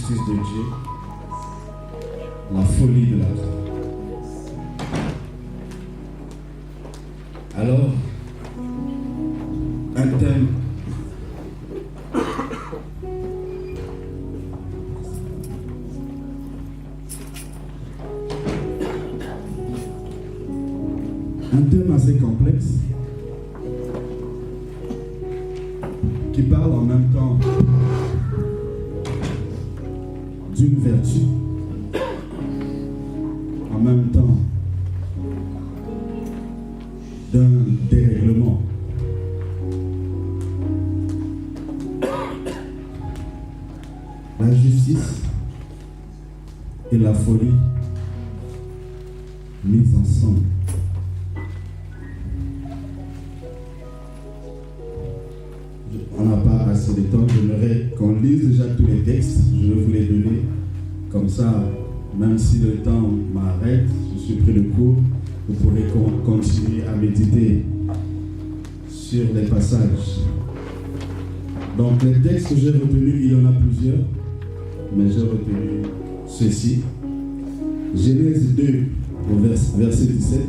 justice de Dieu, la folie de la croix. Alors, un thème assez complexe qui parle en même temps d'une vertu, en même temps d'un dérèglement. La justice et la folie mises ensemble. On n'a pas assez de temps. J'aimerais qu'on lise déjà tous les textes. Je vais vous les donner. Comme ça, même si le temps m'arrête, je suis pris le cours, vous pourrez continuer à méditer sur les passages. Donc les textes que j'ai retenus, il y en a plusieurs, mais j'ai retenu ceci. Genèse 2, au verset 17.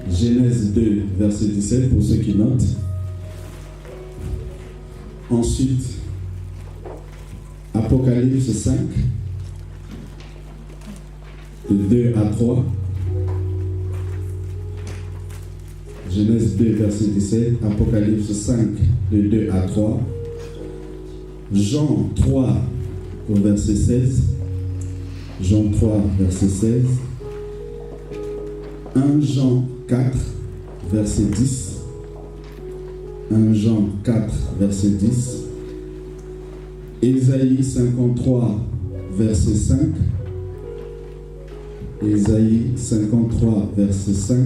Genèse 2, verset 17, pour ceux qui notent. Ensuite, Apocalypse 5, de 2 à 3. Genèse 2, verset 17, Apocalypse 5, de 2 à 3. Jean 3, au verset 16. Jean 3, verset 16. 1 Jean 4, verset 10. 1 Jean 4, verset 10. Ésaïe 53, verset 5. Ésaïe 53, verset 5.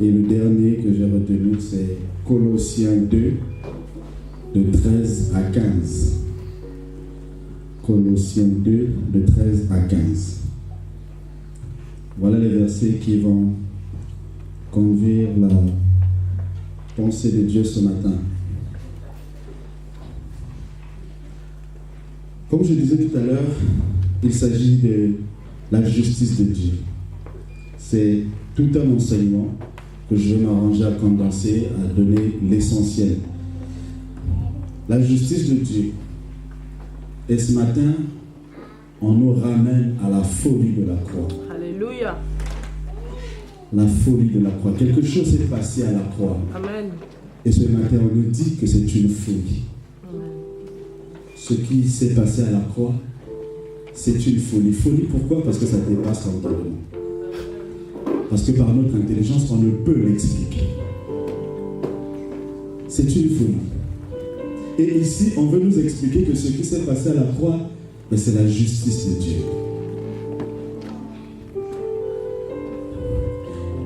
Et le dernier que j'ai retenu, c'est Colossiens 2, de 13 à 15. Colossiens 2, de 13 à 15. Voilà les versets qui vont conduire la pensée de Dieu ce matin. Comme je disais tout à l'heure, il s'agit de la justice de Dieu. C'est tout un enseignement que je vais m'arranger à condenser, à donner l'essentiel. La justice de Dieu. Et ce matin, on nous ramène à la folie de la croix. Alléluia. La folie de la croix. Quelque chose s'est passé à la croix. Amen. Et ce matin, on nous dit que c'est une folie. Amen. Ce qui s'est passé à la croix, c'est une folie. Folie, pourquoi? Parce que ça dépasse l'entendement. Parce que par notre intelligence, on ne peut l'expliquer. C'est une folie. Et ici, on veut nous expliquer que ce qui s'est passé à la croix, c'est la justice de Dieu.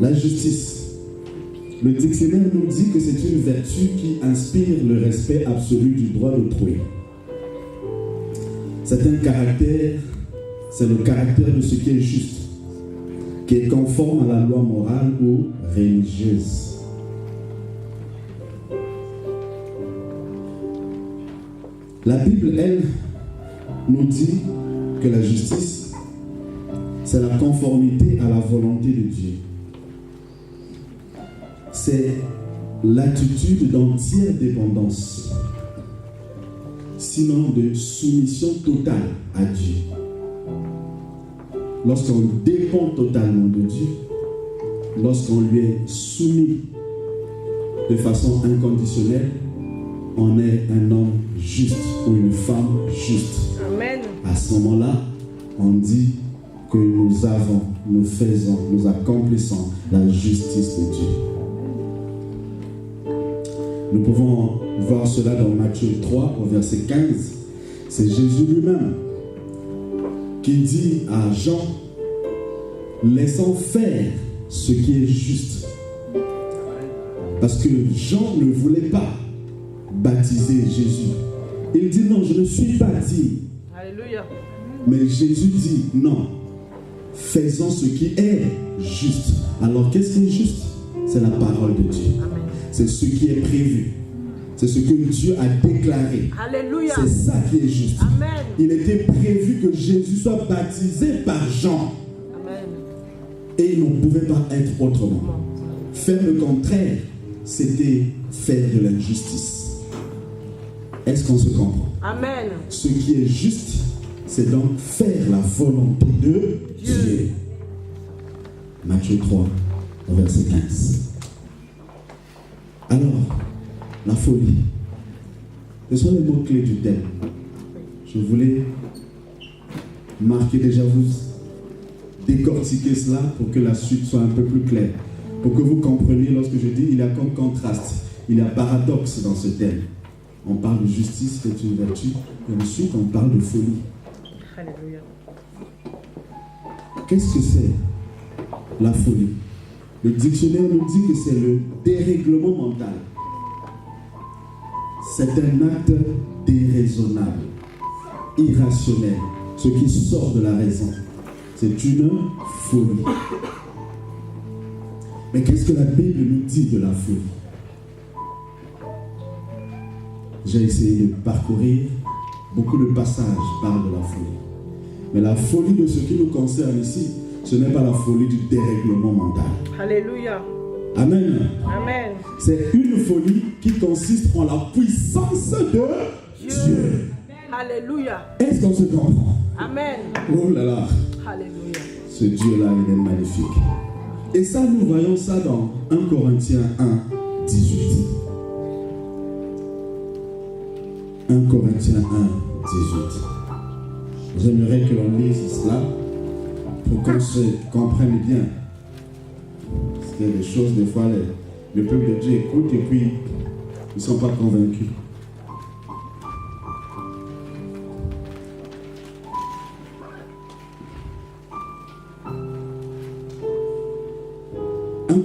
La justice. Le dictionnaire nous dit que c'est une vertu qui inspire le respect absolu du droit d'autrui. C'est un caractère, c'est le caractère de ce qui est juste, qui est conforme à la loi morale ou religieuse. La Bible, elle, nous dit que la justice, c'est la conformité à la volonté de Dieu. C'est l'attitude d'entière dépendance, sinon de soumission totale à Dieu. Lorsqu'on dépend totalement de Dieu, lorsqu'on lui est soumis de façon inconditionnelle, on est un homme juste ou une femme juste. Amen. À ce moment-là, on dit que nous avons, nous faisons, nous accomplissons la justice de Dieu. Nous pouvons voir cela dans Matthieu 3, au verset 15. C'est Jésus lui-même qui dit à Jean, laissons faire ce qui est juste. Parce que Jean ne voulait pas baptiser Jésus. Il dit non, je ne suis pas digne. Alléluia. Mais Jésus dit non, faisons ce qui est juste. Alors qu'est-ce qui est juste? C'est la parole de Dieu. Amen. C'est ce qui est prévu. C'est ce que Dieu a déclaré. Alléluia. C'est ça qui est juste. Amen. Il était prévu que Jésus soit baptisé par Jean. Amen. Et il ne pouvait pas être autrement. Faire le contraire, c'était faire de l'injustice. Est-ce qu'on se comprend? Amen. Ce qui est juste, c'est donc faire la volonté de Dieu. Matthieu 3, verset 15. Alors, la folie. Ce sont les mots-clés du thème. Je voulais marquer déjà, vous décortiquer cela pour que la suite soit un peu plus claire. Pour que vous compreniez, lorsque je dis, il y a comme contraste, il y a paradoxe dans ce thème. On parle de justice, qui est une vertu, et ensuite on parle de folie. Alléluia. Qu'est-ce que c'est la folie? Le dictionnaire nous dit que c'est le dérèglement mental. C'est un acte déraisonnable, irrationnel, ce qui sort de la raison. C'est une folie. Mais qu'est-ce que la Bible nous dit de la folie? J'ai essayé de parcourir, beaucoup de passages parlent de la folie. Mais la folie de ce qui nous concerne ici, ce n'est pas la folie du dérèglement mental. Alléluia. Amen. Amen. C'est une folie qui consiste en la puissance de Dieu. Alléluia. Est-ce qu'on se comprend? Amen. Oh là là. Alléluia. Ce Dieu-là, il est magnifique. Et ça, nous voyons ça dans 1 Corinthiens 1, 18. 1 Corinthiens 1, 18. J'aimerais que l'on lise cela pour qu'on se comprenne bien. Parce qu'il y a des choses, des fois, le peuple de Dieu écoute et puis ils ne sont pas convaincus.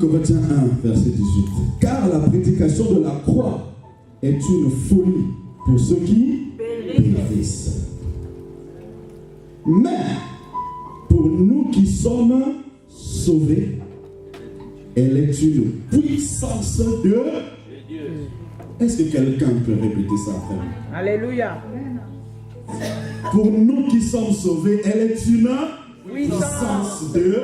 Corinthiens 1, verset 18. Car la prédication de la croix est une folie pour ceux qui périssent. Mais pour nous qui sommes sauvés, elle est une puissance de Dieu. Est-ce que quelqu'un peut répéter ça après moi? Alléluia. Pour nous qui sommes sauvés, elle est une puissance de Dieu.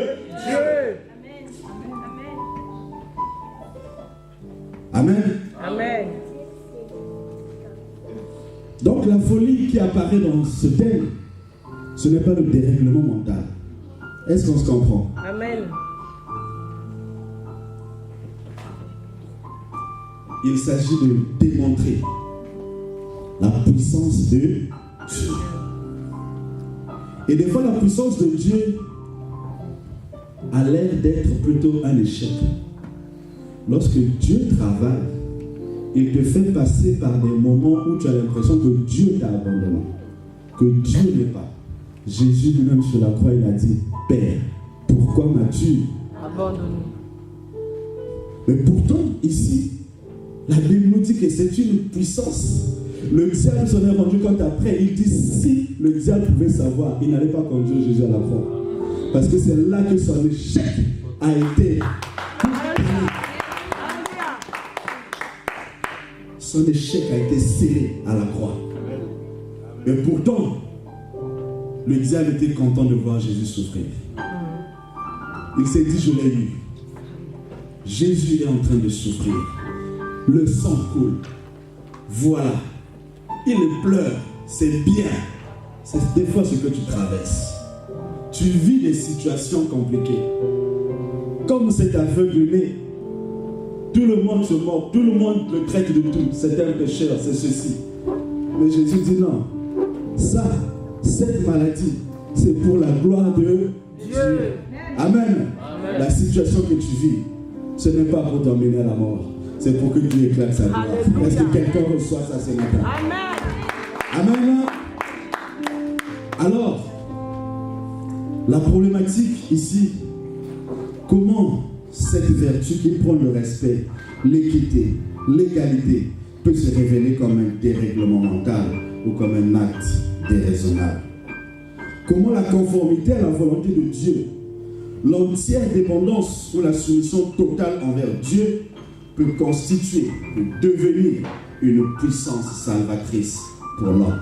Amen. Amen. Donc la folie qui apparaît dans ce thème, ce n'est pas le dérèglement mental. Est-ce qu'on se comprend? Amen. Il s'agit de démontrer la puissance de Dieu. Et des fois, la puissance de Dieu a l'air d'être plutôt un échec. Lorsque Dieu travaille, il te fait passer par des moments où tu as l'impression que Dieu t'a abandonné, que Dieu n'est pas. Jésus lui-même sur la croix, il a dit, Père, pourquoi m'as-tu abandonné? Mais pourtant, ici, la Bible nous dit que c'est une puissance. Le diable s'en est rendu compte après. Il dit, si le diable pouvait savoir, il n'allait pas conduire Jésus à la croix. Parce que c'est là que son échec a été. Son échec a été scellé à la croix. Et pourtant, le diable était content de voir Jésus souffrir. Il s'est dit, je l'ai eu. Jésus est en train de souffrir. Le sang coule. Voilà. Il pleure. C'est bien. C'est des fois ce que tu traverses. Tu vis des situations compliquées. Comme cet aveugle-né, tout le monde se moque, tout le monde le traite de tout. C'est un pécheur, c'est ceci. Mais Jésus dit non. Ça, cette maladie, c'est pour la gloire de Dieu. Amen. Amen. La situation que tu vis, ce n'est pas pour t'emmener à la mort. C'est pour que Dieu éclate sa gloire. Est-ce que quelqu'un reçoit ça ce matin? Amen. Amen. Alors, la problématique ici, comment cette vertu qui prend le respect, l'équité, l'égalité, peut se révéler comme un dérèglement mental ou comme un acte déraisonnable? Comment la conformité à la volonté de Dieu, l'entière dépendance ou la soumission totale envers Dieu peut constituer, peut devenir une puissance salvatrice pour l'homme.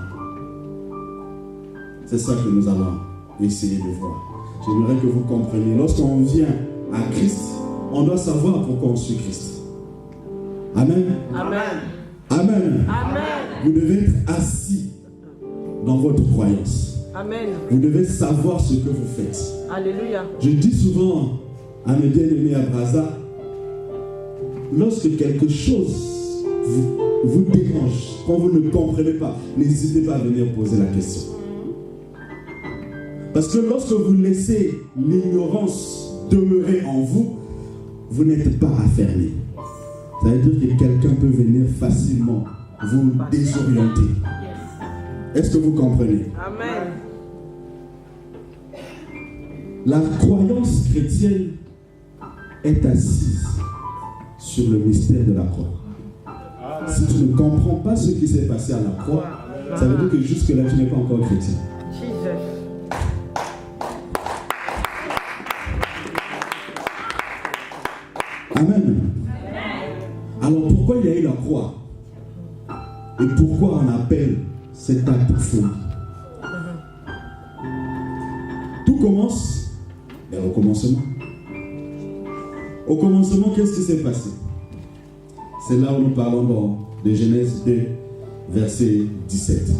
C'est ça que nous allons essayer de voir. J'aimerais que vous compreniez. Lorsqu'on vient à Christ, on doit savoir pourquoi on suit Christ. Amen. Amen. Amen. Amen. Vous devez être assis dans votre croyance. Amen. Vous devez savoir ce que vous faites. Alléluia. Je dis souvent à mes bien-aimés à Brazza, lorsque quelque chose vous dérange, quand vous ne comprenez pas, n'hésitez pas à venir poser la question. Parce que lorsque vous laissez l'ignorance demeurer en vous, vous n'êtes pas affermi. Ça veut dire que quelqu'un peut venir facilement vous désorienter. Est-ce que vous comprenez? Amen. La croyance chrétienne est assise sur le mystère de la croix. Si tu ne comprends pas ce qui s'est passé à la croix, ça veut dire que jusque-là, tu n'es pas encore chrétien. Amen. Alors pourquoi il y a eu la croix? Et pourquoi on appelle cet acte folie? Tout commence au commencement. Au commencement, qu'est-ce qui s'est passé? C'est là où nous parlons de Genèse 2, verset 17.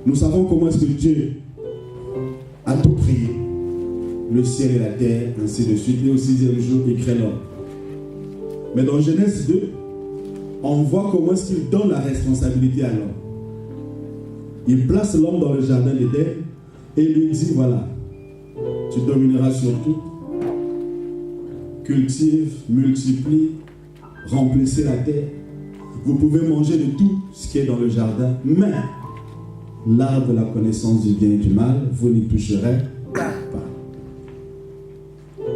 Nous savons comment est-ce que Dieu a tout créé. Le ciel et la terre, ainsi de suite. Et au 6e jour, il crée l'homme. Mais dans Genèse 2, on voit comment est-ce qu'il donne la responsabilité à l'homme. Il place l'homme dans le jardin d'Éden et lui dit, voilà, tu domineras sur tout, cultive, multiplie, remplissez la terre. Vous pouvez manger de tout ce qui est dans le jardin, mais l'arbre de la connaissance du bien et du mal, vous n'y toucherez pas.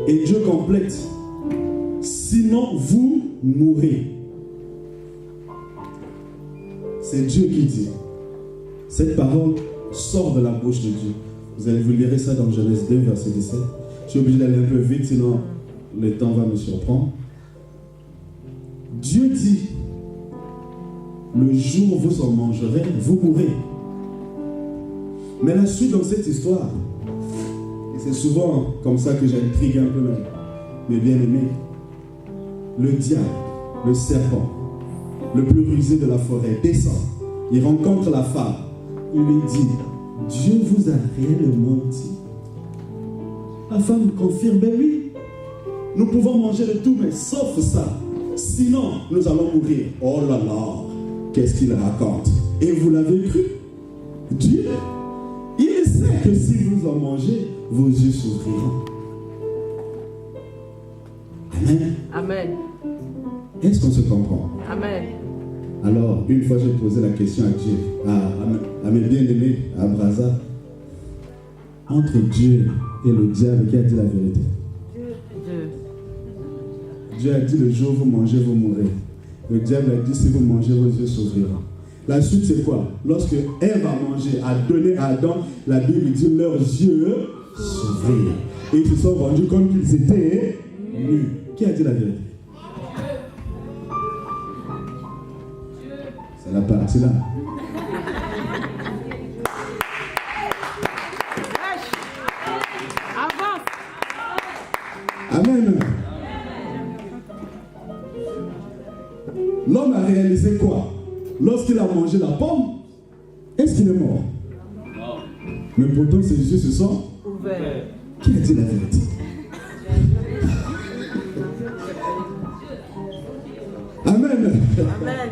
Et Dieu complète. Sinon, vous mourrez. C'est Dieu qui dit. Cette parole sort de la bouche de Dieu. Vous lirez ça dans Genèse 2, verset 17. Je suis obligé d'aller un peu vite, sinon le temps va me surprendre. Dieu dit, le jour où vous en mangerez, vous mourrez. Mais la suite dans cette histoire, et c'est souvent comme ça que j'intrigue un peu mes bien-aimés, le diable, le serpent, le plus rusé de la forêt, descend. Il rencontre la femme. Il lui dit, Dieu vous a réellement dit. La femme confirme, ben oui, nous pouvons manger de tout, mais sauf ça. Sinon, nous allons mourir. Oh là là, qu'est-ce qu'il raconte? Et vous l'avez cru? Dieu, il sait que si vous en mangez, vos yeux s'ouvriront. Amen. Amen. Est-ce qu'on se comprend? Amen. Alors, une fois j'ai posé la question à Dieu, à mes bien-aimés, à Brazza, entre Dieu et le diable, qui a dit la vérité? Dieu a dit, le jour où vous mangez, vous mourrez. Le diable a dit, si vous mangez, vos yeux s'ouvriront. La suite, c'est quoi? Lorsque Ève a mangé, a donné à Adam, la Bible dit, leurs yeux s'ouvrirent. Et ils se sont rendus compte qu'ils étaient nus. Qui a dit la vérité? C'est la partie là. Amen. L'homme a réalisé quoi? Lorsqu'il a mangé la pomme, est-ce qu'il est mort? Non. Mais pourtant ses yeux se sont ouverts. Qui a dit la vérité? Amen. Amen.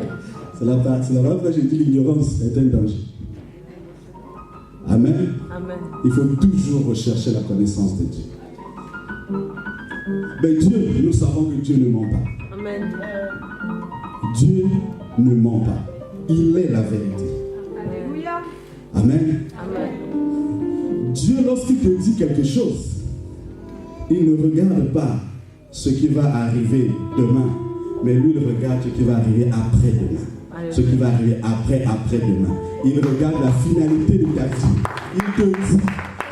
C'est la partie là. J'ai dit l'ignorance est un danger. Amen. Amen. Il faut toujours rechercher la connaissance de Dieu. Mais Dieu, nous savons que Dieu ne ment pas. Amen. Dieu ne ment pas. Il est la vérité. Alléluia. Amen. Amen. Dieu, lorsqu'il te dit quelque chose, il ne regarde pas ce qui va arriver demain, mais lui, il regarde ce qui va arriver après-demain. Ce qui va arriver après-demain. Il regarde la finalité de ta vie. Il te dit,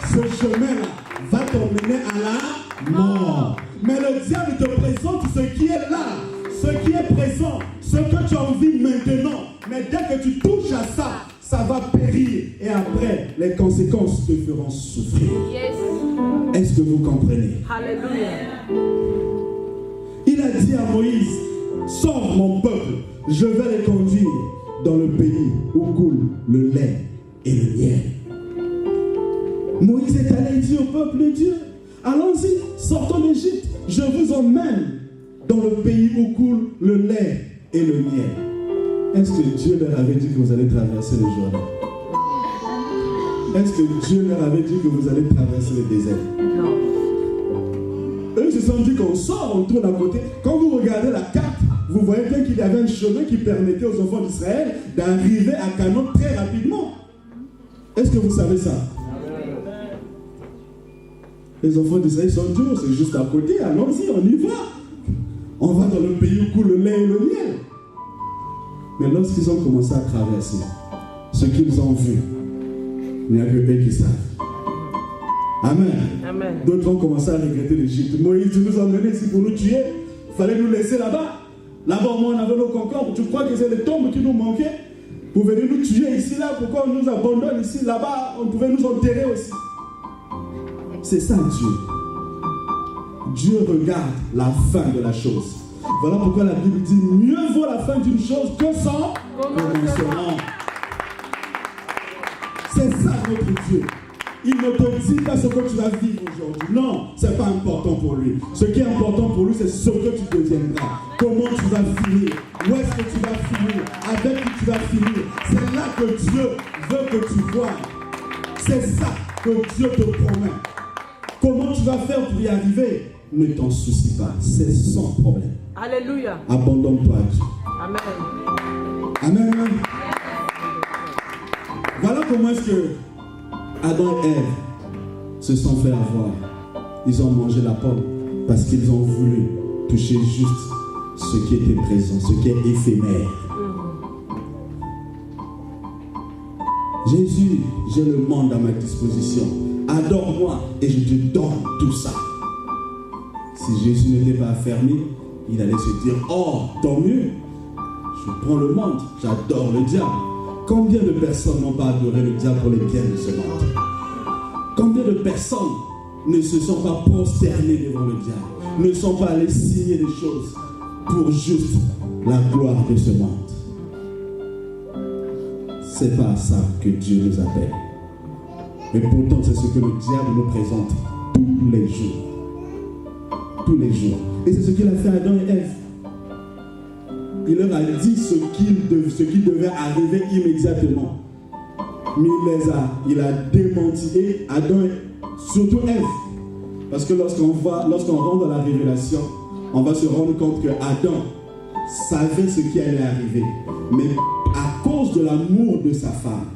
ce chemin-là va t'emmener à la mort. Mais le diable te présente ce qui est là, ce qui est présent, ce que tu as envie maintenant. Mais dès que tu touches à ça, ça va périr. Et après, les conséquences te feront souffrir. Yes. Est-ce que vous comprenez? Alléluia. Il a dit à Moïse, sors mon peuple, je vais les conduire dans le pays où coule le lait et le miel. Moïse est allé dire au peuple de Dieu, allons-y, sortons d'Égypte, je vous emmène dans le pays où coule le lait et le miel. Est-ce que Dieu leur avait dit que vous allez traverser le Jourdain? Est-ce que Dieu leur avait dit que vous allez traverser le désert? Non. Eux se sont dit qu'on sort, on tourne à côté. Quand vous regardez la carte, vous voyez bien qu'il y avait un chemin qui permettait aux enfants d'Israël d'arriver à Canaan très rapidement. Est-ce que vous savez ça? Les enfants d'Israël sont durs, c'est juste à côté, allons-y, on y va. On va dans le pays où coule le lait et le miel. Mais lorsqu'ils ont commencé à traverser, ce qu'ils ont vu, il n'y a que eux qui savent. Amen. Amen. D'autres ont commencé à regretter l'Égypte. Moïse, tu nous as emmenés ici pour nous tuer. Il fallait nous laisser là-bas. Là-bas, au moins, on avait nos concombres. Tu crois que c'est les tombes qui nous manquaient pour venir nous tuer ici, là? Pourquoi on nous abandonne ici, là-bas? On pouvait nous enterrer aussi. C'est ça, Dieu. Dieu regarde la fin de la chose. Voilà pourquoi la Bible dit mieux vaut la fin d'une chose que son commencement. C'est ça notre Dieu. Il ne te dit pas ce que tu vas vivre aujourd'hui. Non, ce n'est pas important pour lui. Ce qui est important pour lui, c'est ce que tu deviendras. Comment tu vas finir. Où est-ce que tu vas finir. Avec qui tu vas finir. C'est là que Dieu veut que tu vois. C'est ça que Dieu te promet. Comment tu vas faire pour y arriver? Ne t'en soucie pas. C'est son problème. Alléluia. Abandonne-toi à Dieu. Amen. Amen. Amen. Voilà comment est-ce que Adam et Ève se sont fait avoir. Ils ont mangé la pomme parce qu'ils ont voulu toucher juste ce qui était présent, ce qui est éphémère. Jésus, j'ai le monde à ma disposition. Adore-moi et je te donne tout ça. Si Jésus n'était pas affermi, il allait se dire, oh, tant mieux. Je prends le monde, j'adore le diable. Combien de personnes n'ont pas adoré le diable pour les biens de ce monde? Combien de personnes ne se sont pas prosternées devant le diable, ne sont pas allées signer des choses pour juste la gloire de ce monde? C'est pas à ça que Dieu nous appelle. Mais pourtant, c'est ce que le diable nous présente tous les jours. Tous les jours. Et c'est ce qu'il a fait à Adam et Ève. Il leur a dit ce qui devait arriver immédiatement. Mais il a démenti. Et Adam, surtout Ève. Parce que lorsqu'on rentre dans la révélation, on va se rendre compte que Adam savait ce qui allait arriver. Mais à cause de l'amour de sa femme,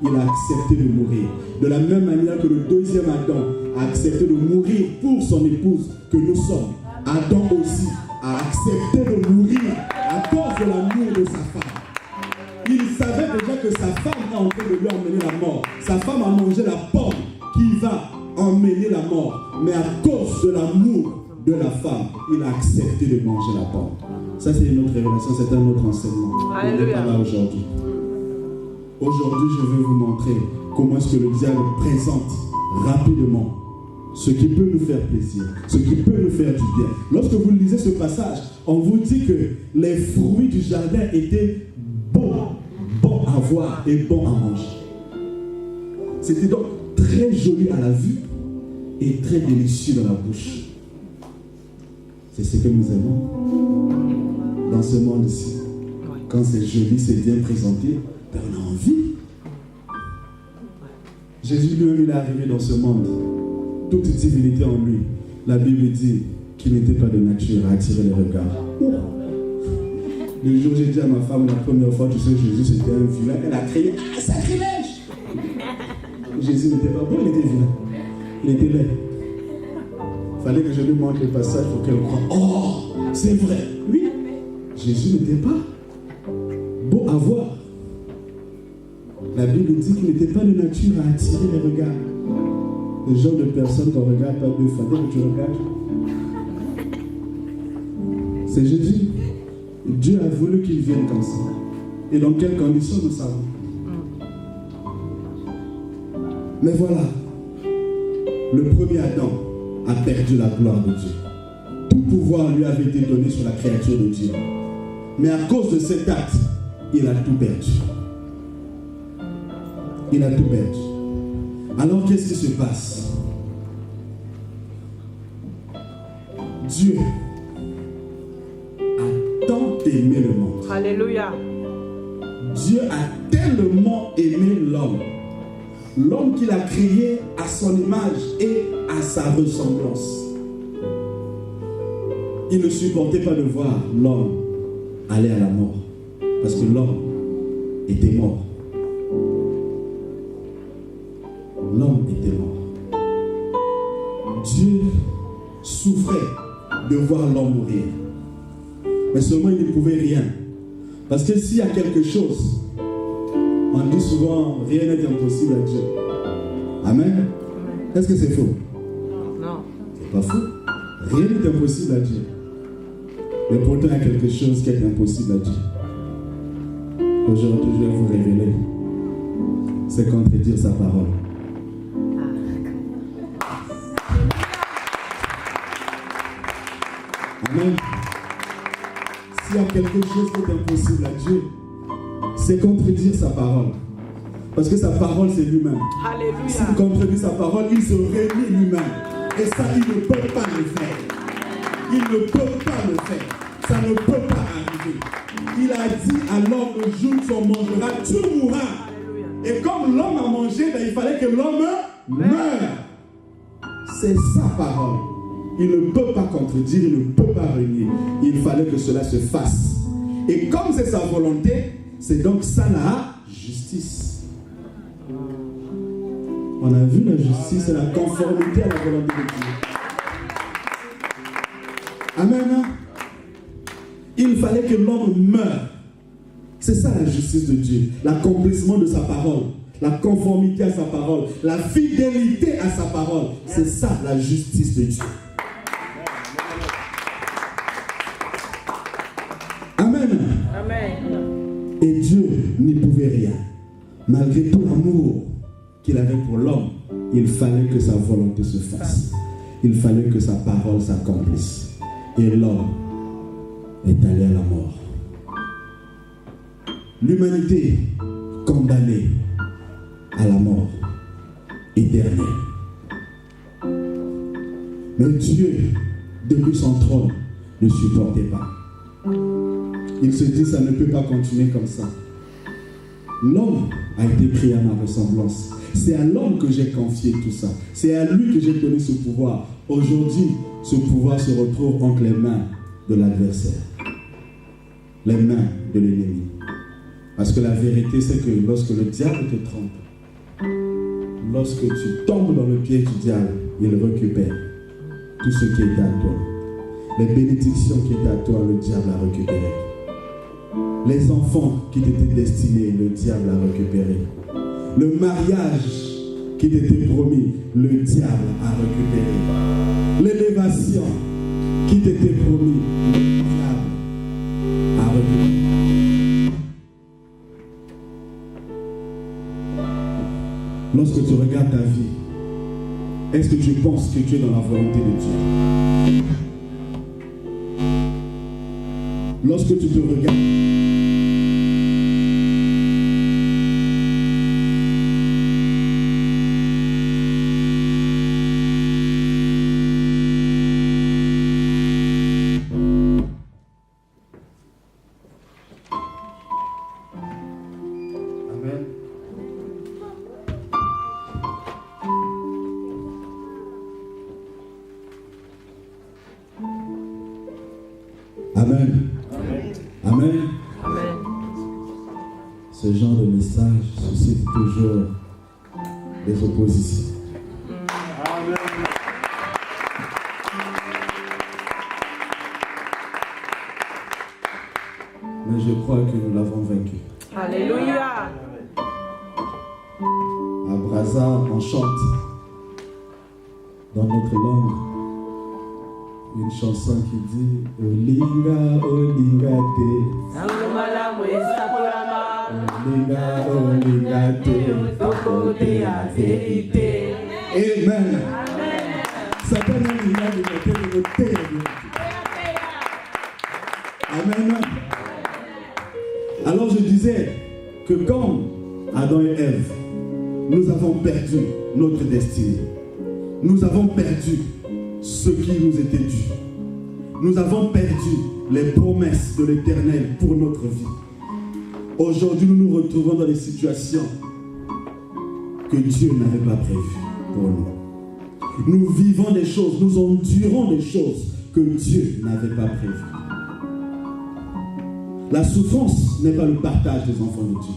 il a accepté de mourir. De la même manière que le deuxième Adam a accepté de mourir pour son épouse que nous sommes. Adam aussi a accepté de mourir à cause de l'amour de sa femme. Il savait déjà que sa femme est en train de lui emmener la mort. Sa femme a mangé la pomme qui va emmener la mort. Mais à cause de l'amour de la femme, il a accepté de manger la pomme. Ça, c'est une autre révélation, c'est un autre enseignement. On n'est pas là aujourd'hui. Aujourd'hui, je vais vous montrer comment est-ce que le diable présente rapidement ce qui peut nous faire plaisir, ce qui peut nous faire du bien. Lorsque vous lisez ce passage, on vous dit que les fruits du jardin étaient bons à voir et bons à manger. C'était donc très joli à la vue et très délicieux dans la bouche. C'est ce que nous aimons dans ce monde ici. Quand c'est joli, c'est bien présenté, ben on a envie. Jésus lui-même, il est arrivé dans ce monde. Toute divinité en lui. La Bible dit qu'il n'était pas de nature à attirer les regards. Le jour où j'ai dit à ma femme la première fois, tu sais, Jésus c'était un vilain, elle a crié, ah, sacrilège! Jésus n'était pas bon, il était vilain. Il était laid. Il fallait que je lui montre le passage pour qu'elle croie. Oh, c'est vrai. Oui, Jésus n'était pas beau à voir. La Bible dit qu'il n'était pas de nature à attirer les regards. Le genre de personnes qu'on regarde pas deux fois, dès que tu regardes. C'est Jésus. Dieu a voulu qu'il vienne comme ça. Et dans quelles conditions, nous savons. Mais voilà, le premier Adam a perdu la gloire de Dieu. Tout pouvoir lui avait été donné sur la créature de Dieu. Mais à cause de cet acte, il a tout perdu. Il a tout perdu. Alors qu'est-ce qui se passe? Dieu a tant aimé le monde. Alléluia. Dieu a tellement aimé l'homme. L'homme qu'il a créé à son image et à sa ressemblance. Il ne supportait pas de voir l'homme aller à la mort. Parce que l'homme était mort. L'homme était mort. Dieu souffrait de voir l'homme mourir. Mais seulement il ne pouvait rien. Parce que s'il y a quelque chose, on dit souvent, rien n'est impossible à Dieu. Amen. Est-ce que c'est faux? Non. C'est pas faux. Rien n'est impossible à Dieu. Mais pourtant, il y a quelque chose qui est impossible à Dieu. Aujourd'hui, je vais vous révéler. C'est contredire sa parole. Amen. S'il y a quelque chose qui est impossible à Dieu, c'est contredire sa parole. Parce que sa parole, c'est lui-même. Alléluia. S'il contredit sa parole, il se réunit lui-même. Et ça, il ne peut pas le faire. Il ne peut pas le faire. Ça ne peut pas arriver. Il a dit à l'homme, le jour où tu en mangeras, tu mourras. Alléluia. Et comme l'homme a mangé, ben, il fallait que l'homme meure. C'est sa parole. Il ne peut pas contredire, il ne peut pas renier. Il fallait que cela se fasse. Et comme c'est sa volonté, c'est donc ça la justice. On a vu la justice et la conformité à la volonté de Dieu. Amen. Il fallait que l'homme meure. C'est ça la justice de Dieu. L'accomplissement de sa parole. La conformité à sa parole. La fidélité à sa parole. C'est ça la justice de Dieu. Amen. Amen. Et Dieu n'y pouvait rien. Malgré tout l'amour qu'il avait pour l'homme, il fallait que sa volonté se fasse. Il fallait que sa parole s'accomplisse. Et l'homme est allé à la mort. L'humanité condamnée à la mort éternelle. Mais Dieu, depuis son trône, ne supportait pas. Il se dit, ça ne peut pas continuer comme ça. L'homme a été créé à ma ressemblance. C'est à l'homme que j'ai confié tout ça. C'est à lui que j'ai donné ce pouvoir. Aujourd'hui, ce pouvoir se retrouve entre les mains de l'adversaire. Les mains de l'ennemi. Parce que la vérité, c'est que lorsque le diable te trompe, lorsque tu tombes dans le piège du diable, il récupère tout ce qui était à toi. Les bénédictions qui étaient à toi, le diable a récupéré. Les enfants qui t'étaient destinés, le diable a récupéré. Le mariage qui t'était promis, le diable a récupéré. L'élévation qui t'était promis, le diable a récupéré. Lorsque tu regardes ta vie, est-ce que tu penses que tu es dans la volonté de Dieu? Lorsque tu te regardes, Amen. Amen. Amen. Ce genre de message suscite toujours des oppositions. Amen. Mais je crois que nous l'avons vaincu. Alléluia. À Brazza, on chante dans notre langue. une chanson qui dit Olinga, Olinga te. Olinga, Olinga te. Amen. Satan a mis la liberté de noter. Amen. Alors je disais que quand Adam et Ève, nous avons perdu notre destinée, nous avons perdu ce qui nous était dû, nous avons perdu les promesses de l'Éternel pour notre vie. Aujourd'hui, nous nous retrouvons dans des situations que Dieu n'avait pas prévues pour nous. Nous vivons des choses, nous endurons des choses que Dieu n'avait pas prévues. La souffrance n'est pas le partage des enfants de Dieu.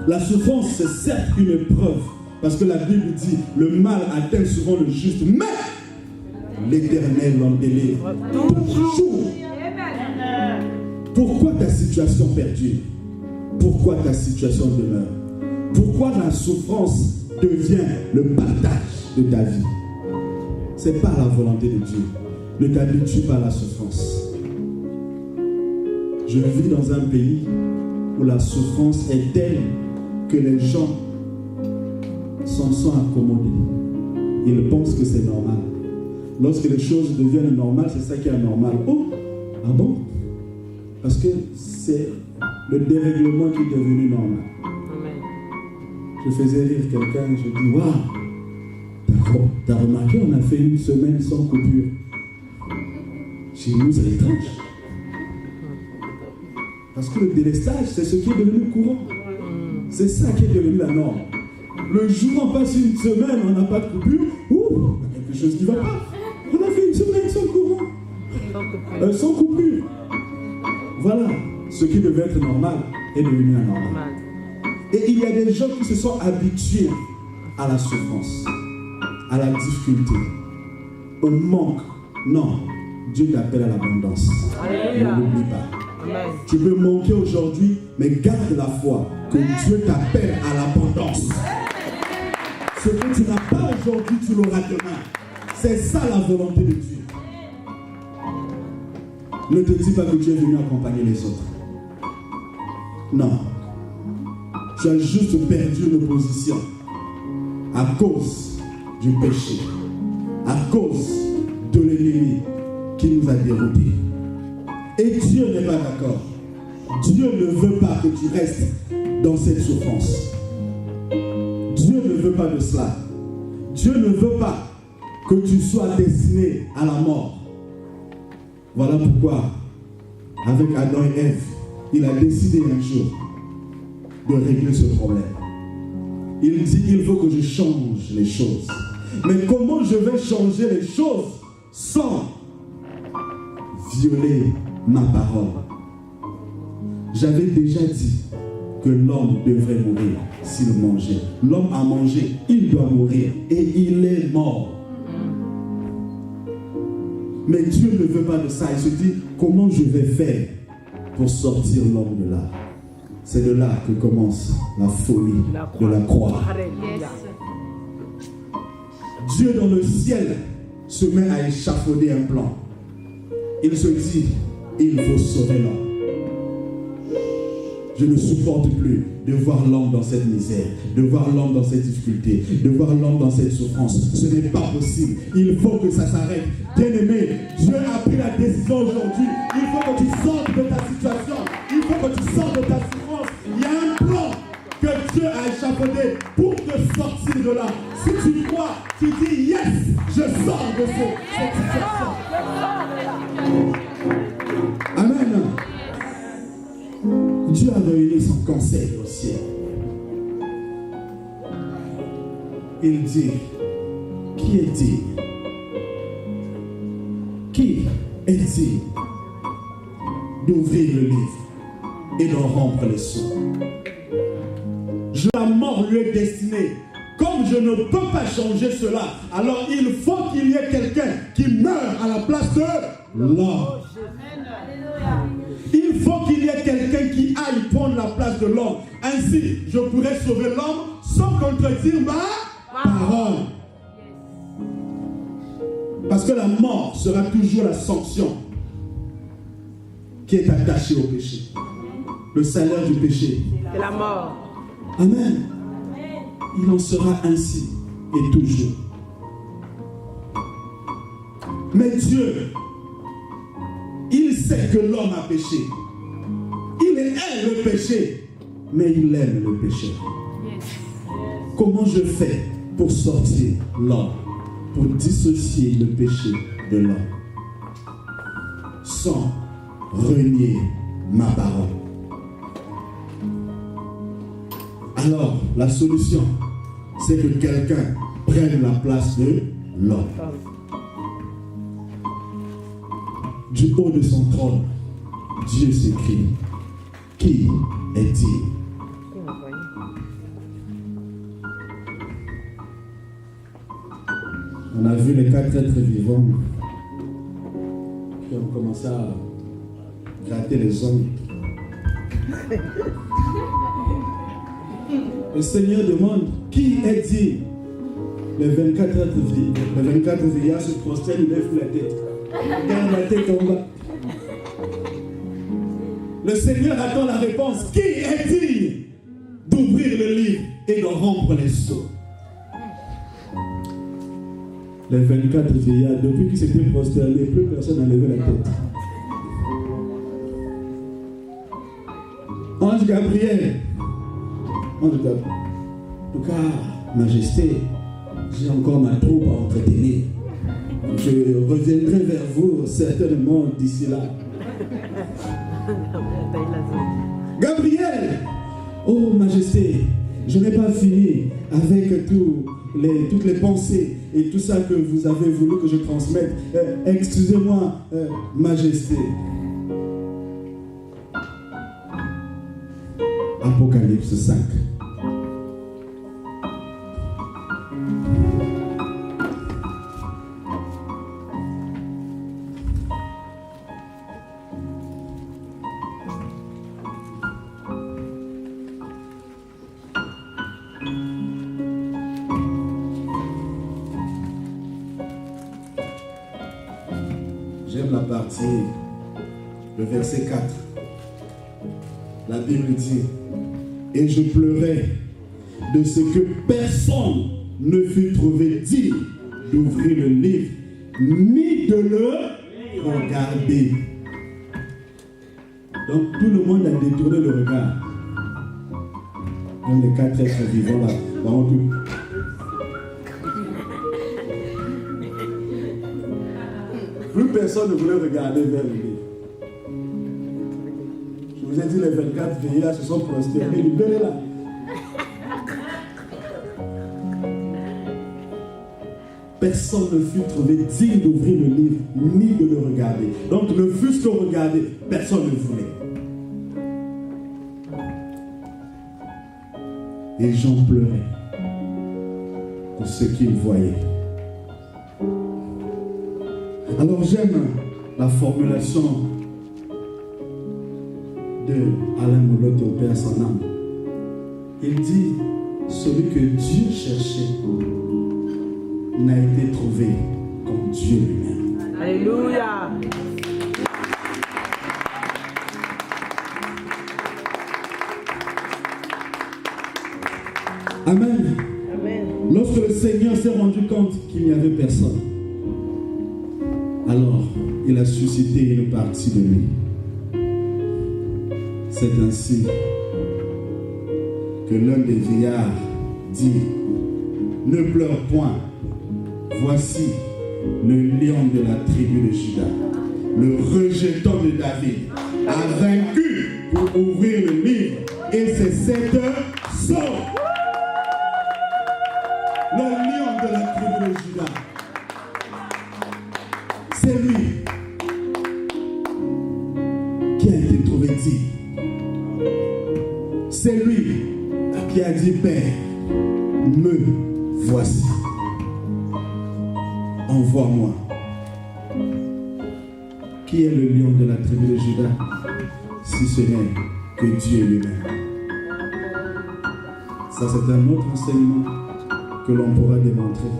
La souffrance, c'est certes une épreuve, parce que la Bible dit, le mal atteint souvent le juste, mais l'Éternel l'en délivre toujours. Pourquoi ta situation perdure? Pourquoi ta situation demeure? Pourquoi la souffrance devient le partage de ta vie? C'est pas la volonté de Dieu. Ne t'habitue pas à la souffrance. Je vis dans un pays où la souffrance est telle que les gens s'en sont accommodés. Ils pensent que c'est normal. Lorsque les choses deviennent normales, c'est ça qui est anormal. Oh, ah bon? Parce que c'est le dérèglement qui est devenu normal. Amen. Je faisais rire quelqu'un, je dis, waouh, t'as remarqué, on a fait une semaine sans coupure. Chez nous, c'est étrange. Parce que le délestage, c'est ce qui est devenu courant. C'est ça qui est devenu la norme. Le jour, on passe une semaine, on n'a pas de coupure. Ouh, il y a quelque chose qui ne va pas. On a fait une semaine sans courant. Sans coupure. Voilà, ce qui devait être normal est devenu anormal. Et il y a des gens qui se sont habitués à la souffrance, à la difficulté, au manque. Non, Dieu t'appelle à l'abondance. Ne l'oublie pas. Amen. Tu peux manquer aujourd'hui, mais garde la foi que Dieu t'appelle à l'abondance. Ce que tu n'as pas aujourd'hui, tu l'auras demain. C'est ça la volonté de Dieu. Ne te dis pas que tu es venu accompagner les autres. Non. Tu as juste perdu une position à cause du péché, à cause de l'ennemi qui nous a déroutés. Et Dieu n'est pas d'accord. Dieu ne veut pas que tu restes dans cette souffrance. Dieu ne veut pas de cela. Dieu ne veut pas que tu sois destiné à la mort. Voilà pourquoi, avec Adam et Ève, il a décidé un jour de régler ce problème. Il dit, il faut que je change les choses. Mais comment je vais changer les choses sans violer ma parole? J'avais déjà dit que l'homme devrait mourir s'il mangeait. L'homme a mangé, il doit mourir et il est mort. Mais Dieu ne veut pas de ça. Il se dit, comment je vais faire pour sortir l'homme de là? C'est de là que commence la folie de la croix. Dieu dans le ciel se met à échafauder un plan. Il se dit, il faut sauver l'homme. Je ne supporte plus de voir l'homme dans cette misère, de voir l'homme dans cette difficulté, de voir l'homme dans cette souffrance. Ce n'est pas possible. Il faut que ça s'arrête. Bien-aimé, Dieu a pris la décision aujourd'hui. Il faut que tu sortes de ta situation. Il faut que tu sortes de ta souffrance. Il y a un plan que Dieu a échafaudé pour te sortir de là. Si tu crois, tu dis yes, je sors de cette situation. Amen. Dieu a réuni son conseil au ciel. Il dit, qui est digne? Qui est digne d'ouvrir le livre et d'en rompre les sceaux? La mort lui est destinée. Comme je ne peux pas changer cela, alors il faut qu'il y ait quelqu'un qui meure à la place de l'homme. Il faut qu'il y ait quelqu'un qui aille prendre la place de l'homme. Ainsi, je pourrais sauver l'homme sans contredire ma parole. Parce Parce que la mort sera toujours la sanction qui est attachée au péché. Le salaire du péché. C'est la mort. Amen. Il en sera ainsi et toujours. Mais Dieu, il sait que l'homme a péché. Il aime le péché, mais il aime le péché. Comment je fais pour sortir l'homme, pour dissocier le péché de l'homme, sans renier ma parole? Alors, la solution, c'est que quelqu'un prenne la place de l'homme. Du haut de son trône, Dieu s'écrie: qui est-il? On a vu les 4 êtres vivants qui ont commencé à gratter les ongles. Le Seigneur demande: qui est-il? Les 24 vieillards se prosternent, ils lèvent la tête. Regarde la tête en bas. Le Seigneur attend la réponse: qui est-il? D'ouvrir le livre et de rompre les sceaux. Les 24 vieillards, depuis qu'ils s'étaient prosternés, plus personne n'a levé la tête. Ange Gabriel. En tout cas, Majesté, j'ai encore ma troupe à entretenir. Je reviendrai vers vous certainement d'ici là. Gabriel, oh Majesté, je n'ai pas fini avec toutes les pensées et tout ça que vous avez voulu que je transmette. Excusez-moi, Majesté. Apocalypse 5. J'aime la partie, le verset 4. La Bible dit: et je pleurais de ce que personne ne fut trouvé digne d'ouvrir le livre, ni de le regarder. Donc tout le monde a détourné le regard. Même les 4 êtres vivants là, plus personne ne voulait regarder vers le livre. Je vous ai dit, les 24 vieillards se sont prosternés, libérez là. Personne ne fut trouvé digne d'ouvrir le livre, ni de le regarder. Donc, ne fût-ce que regarder, personne ne voulait. Et Jean pleurait pour ce qu'il voyait. Alors, j'aime la formulation de Alain Moloto, Père son âme. Il dit: celui que Dieu cherchait n'a été trouvé comme Dieu lui-même. Alléluia. Amen. Amen. Lorsque le Seigneur s'est rendu compte qu'il n'y avait personne, alors il a suscité une partie de lui. C'est ainsi que l'un des vieillards dit: ne pleure point, voici le lion de la tribu de Juda, le rejeton de David, a vaincu pour ouvrir le livre, et c'est 7 sceaux. Le lion de la tribu de Juda, c'est lui qui a été trouvé digne. C'est lui qui a dit: Père, me voici. Envoie-moi. Qui est le lion de la tribu de Juda, si ce n'est que Dieu lui-même? Ça, c'est un autre enseignement que l'on pourra démontrer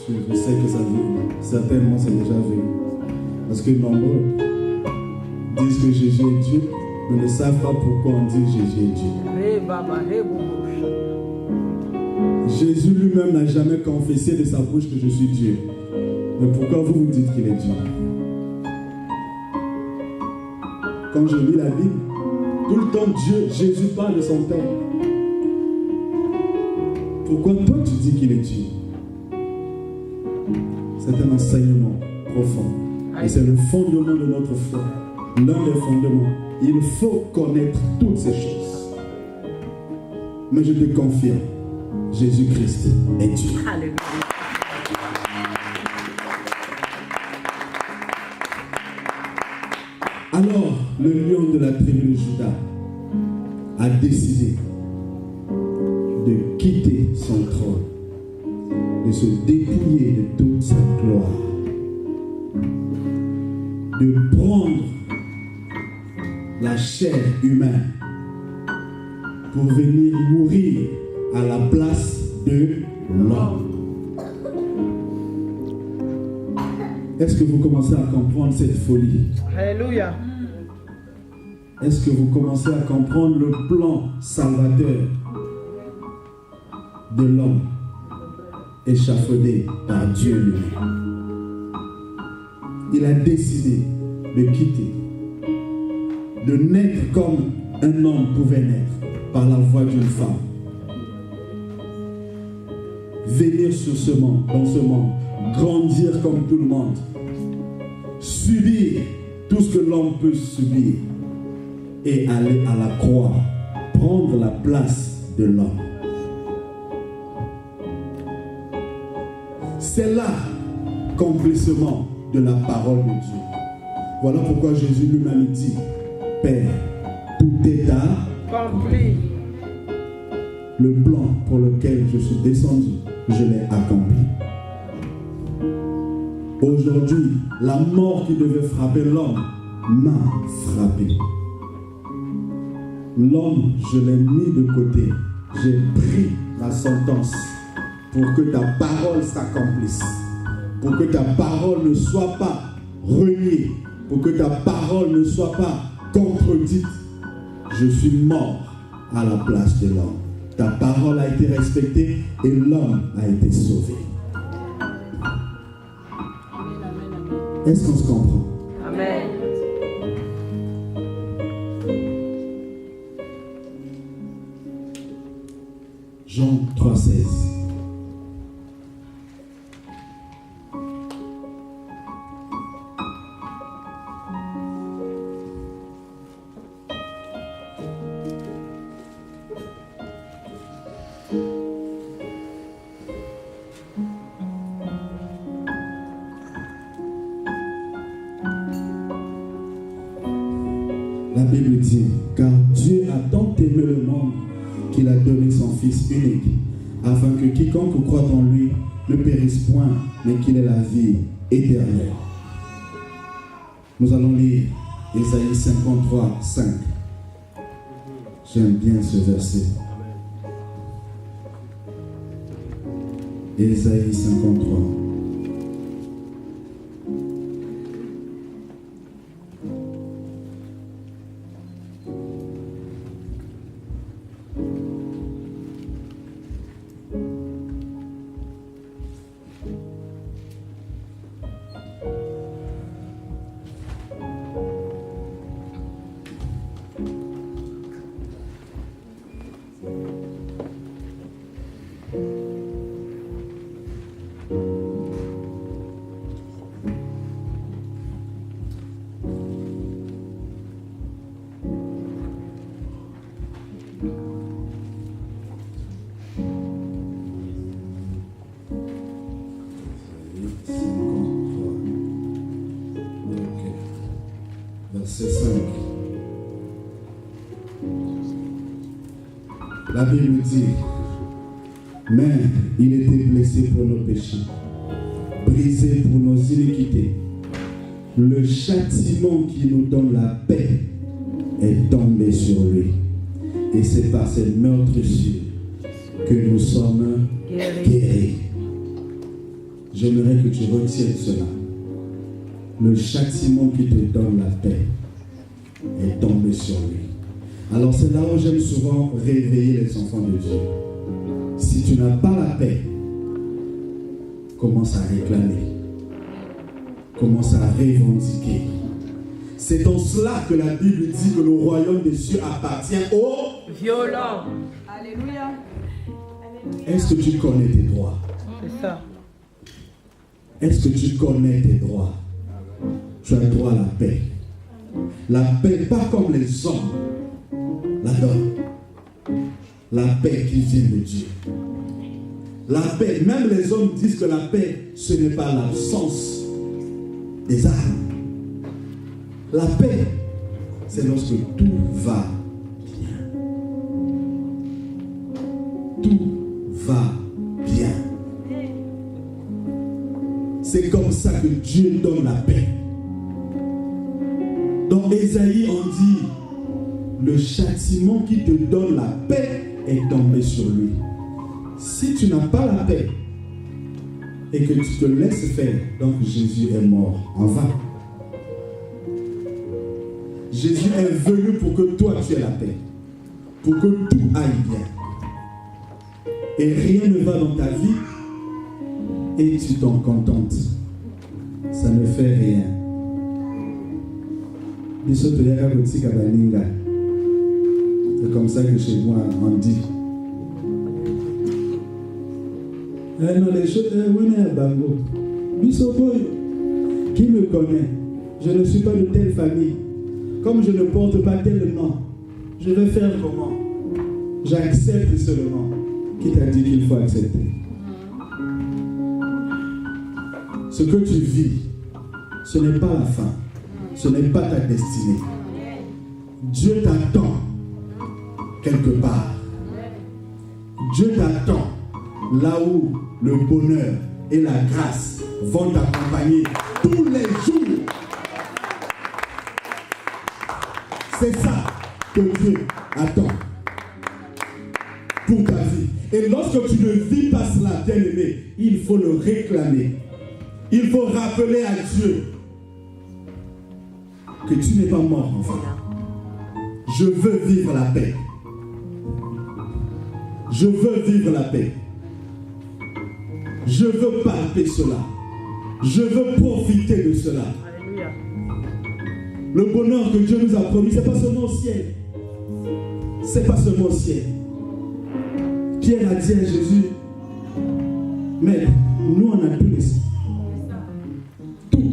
Je sais que ça vient. Certainement, c'est déjà venu. Parce que nombreux disent que Jésus est Dieu, mais ne savent pas pourquoi on dit Jésus est Dieu. Jésus lui-même n'a jamais confessé de sa bouche que je suis Dieu. Mais pourquoi vous dites qu'il est Dieu? Quand je lis la Bible, tout le temps Jésus parle de son Père. Pourquoi toi tu dis qu'il est Dieu? C'est un enseignement profond. Et c'est le fondement de notre foi. L'un des fondements. Il faut connaître toutes ces choses. Mais je te confirme, Jésus-Christ est Dieu. Alléluia. Alors, le lion de la tribu de Juda a décidé de quitter son trône, de se dépouiller de toute sa gloire, de prendre la chair humaine pour venir mourir à la place de l'homme. Est-ce que vous commencez à comprendre cette folie? Alléluia. Est-ce que vous commencez à comprendre le plan salvateur de l'homme échafaudé par Dieu lui-même? Il a décidé de quitter, de naître comme un homme pouvait naître par la voix d'une femme. Venir sur ce monde, dans ce monde, grandir comme tout le monde, subir tout ce que l'homme peut subir et aller à la croix, prendre la place de l'homme. C'est là l'accomplissement de la parole de Dieu. Voilà pourquoi Jésus lui-même dit: Père, tout est accompli. Le plan pour lequel je suis descendu, je l'ai accompli. Aujourd'hui, la mort qui devait frapper l'homme m'a frappé. L'homme, je l'ai mis de côté. J'ai pris la sentence pour que ta parole s'accomplisse. Pour que ta parole ne soit pas reniée. Pour que ta parole ne soit pas contredite. Je suis mort à la place de l'homme. Ta parole a été respectée et l'homme a été sauvé. Est-ce qu'on se comprend? Amen. Jean 3,16. La Bible dit: car Dieu a tant aimé le monde qu'il a donné son Fils unique, afin que quiconque croit en lui ne périsse point, mais qu'il ait la vie éternelle. Nous allons lire Ésaïe 53, 5. J'aime bien ce verset. Ésaïe 53. Verset 5. La Bible dit: mais il était blessé pour nos péchés, brisé pour nos iniquités. Le châtiment qui nous donne la paix est tombé sur lui. Et c'est par ses meurtrissures que nous sommes guéris. j'aimerais que tu retiennes cela. Le châtiment qui te donne la paix est tombé sur lui. Alors c'est là où j'aime souvent réveiller les enfants de Dieu. Si tu n'as pas la paix, commence à réclamer. Commence à revendiquer. C'est dans cela que la Bible dit que le royaume des cieux appartient aux violents. Alléluia. Est-ce que tu connais tes droits? C'est ça. Est-ce que tu connais tes droits? Tu as droit à la paix. La paix, pas comme les hommes la donnent. La paix qui vient de Dieu. La paix, même les hommes disent que la paix, ce n'est pas l'absence des armes. La paix, c'est lorsque tout va bien. Tout va bien. C'est comme ça que Dieu donne la paix. Dans Ésaïe, on dit, le châtiment qui te donne la paix est tombé sur lui. Si tu n'as pas la paix et que tu te laisses faire, donc Jésus est mort en vain. Jésus est venu pour que toi tu aies la paix, pour que tout aille bien. Et rien ne va dans ta vie et tu t'en contentes. Ça ne fait rien. C'est comme ça que chez moi on dit. Non, les choses, qui me connaît? Je ne suis pas de telle famille. Comme je ne porte pas tel nom, je vais faire comment? J'accepte seulement. Qui t'a dit qu'il faut accepter? Ce que tu vis, ce n'est pas la fin. Ce n'est pas ta destinée. Dieu t'attend quelque part. Dieu t'attend là où le bonheur et la grâce vont t'accompagner tous les jours. C'est ça que Dieu attend pour ta vie. Et lorsque tu ne vis pas cela, bien-aimé, il faut le réclamer. Il faut rappeler à Dieu que tu n'es pas mort, enfant. Je veux vivre la paix. Je veux vivre la paix. Je veux palper cela. Je veux profiter de cela. Alléluia. Le bonheur que Dieu nous a promis, ce n'est pas seulement au ciel. Ce n'est pas seulement au ciel. Pierre a dit à Jésus, mais nous on a tout laissé. Tout.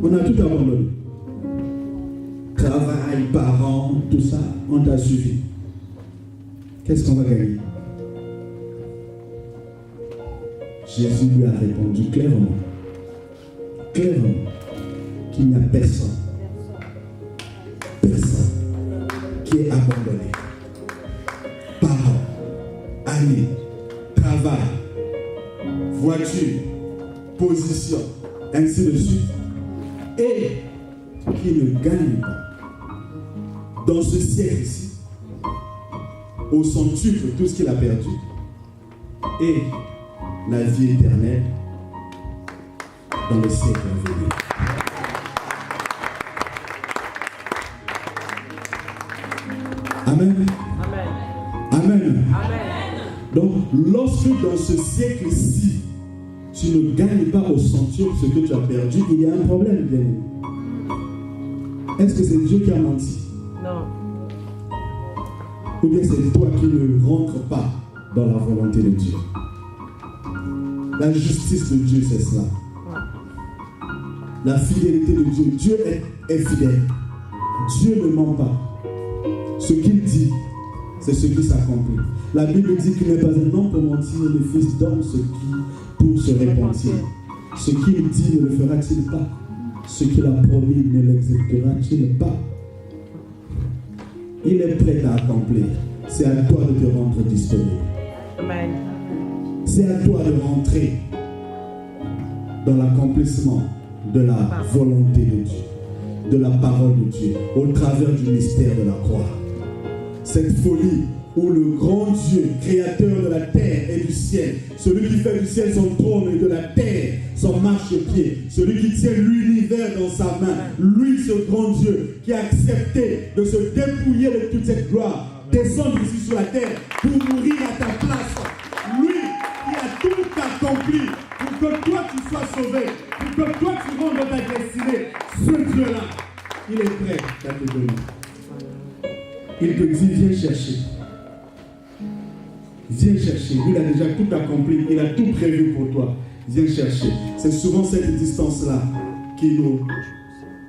On a tout abandonné. Travail, parents, tout ça, on t'a suivi. Qu'est-ce qu'on va gagner? Jésus lui a répondu clairement, qu'il n'y a personne qui est abandonné. Parents, amis, travail, voiture, position, ainsi de suite, et qui ne gagne pas dans ce siècle-ci au centuple tout ce qu'il a perdu, et la vie éternelle dans le siècle à venir. Amen. Amen. Donc, lorsque dans ce siècle-ci, tu ne gagnes pas au centuple ce que tu as perdu, il y a un problème, bien aimé. Est-ce que c'est Dieu qui a menti? Non. Ou bien c'est toi qui ne rentres pas dans la volonté de Dieu? La justice de Dieu, c'est cela. La fidélité de Dieu. Dieu est fidèle. Dieu ne ment pas. Ce qu'il dit, c'est ce qui s'accomplit. La Bible dit qu'il n'est pas un homme pour mentir, le fils d'homme pour se repentir. Ce qu'il dit, ne le fera-t-il pas? Ce qu'il a promis, ne l'exécutera-t-il pas? Il est prêt à accomplir. C'est à toi de te rendre disponible. Amen. C'est à toi de rentrer dans l'accomplissement de la volonté de Dieu, de la parole de Dieu, au travers du mystère de la croix. Cette folie où le grand Dieu, créateur de la terre et du ciel, celui qui fait du ciel son trône et de la terre son marchepied, celui qui tient l'univers dans sa main, lui, ce grand Dieu, qui a accepté de se dépouiller de toute cette gloire, descendre ici sur la terre pour mourir à ta place. Lui qui a tout accompli pour que toi tu sois sauvé, pour que toi tu rentres dans ta destinée. Ce Dieu-là, il est prêt à te donner. Il te dit, viens chercher. Viens chercher. Lui, il a déjà tout accompli. Il a tout prévu pour toi. Viens chercher. C'est souvent cette distance-là qui nous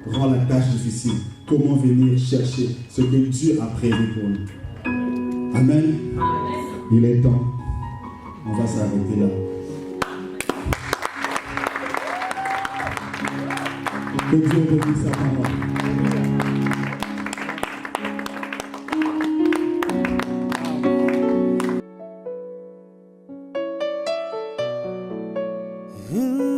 rend la tâche difficile. Comment venir chercher ce que Dieu a prévu pour nous. Amen. Il est temps. On va s'arrêter là. Que Dieu bénisse sa parole. Mm-hmm.